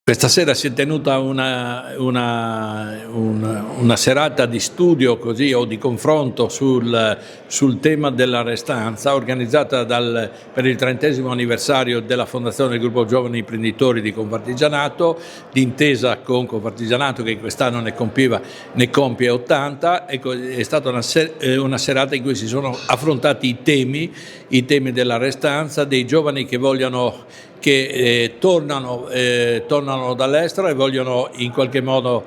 Questa sera si è tenuta una serata di studio così, o di confronto sul tema della restanza, organizzata per il 30° anniversario della fondazione del Gruppo Giovani Imprenditori di Confartigianato, d'intesa con Confartigianato che quest'anno ne compie 80. Ecco, è stata una serata in cui si sono affrontati i temi della restanza, dei giovani che tornano dall'estero e vogliono in qualche modo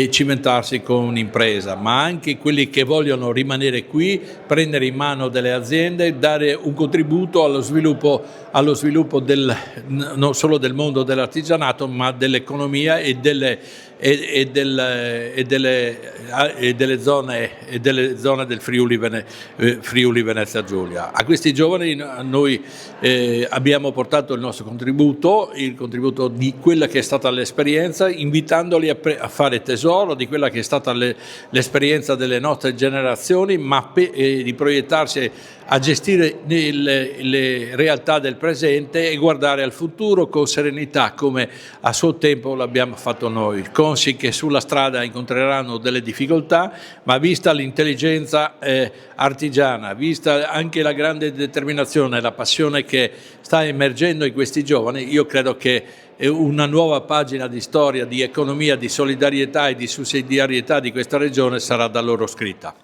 cimentarsi con un'impresa, ma anche quelli che vogliono rimanere qui, prendere in mano delle aziende, dare un contributo allo sviluppo non solo del mondo dell'artigianato, ma dell'economia e delle zone del Friuli Venezia Giulia. A questi giovani noi abbiamo portato il nostro contributo, il contributo di quella che è stata l'esperienza, invitandoli a fare tesoro di quella che è stata l'esperienza delle nostre generazioni, ma di proiettarsi a gestire le realtà del presente e guardare al futuro con serenità, come a suo tempo l'abbiamo fatto noi, consci che sulla strada incontreranno delle difficoltà, ma vista l'intelligenza artigiana, vista anche la grande determinazione e la passione che sta emergendo in questi giovani, io credo che una nuova pagina di storia, di economia, di solidarietà e di sussidiarietà di questa regione sarà da loro scritta.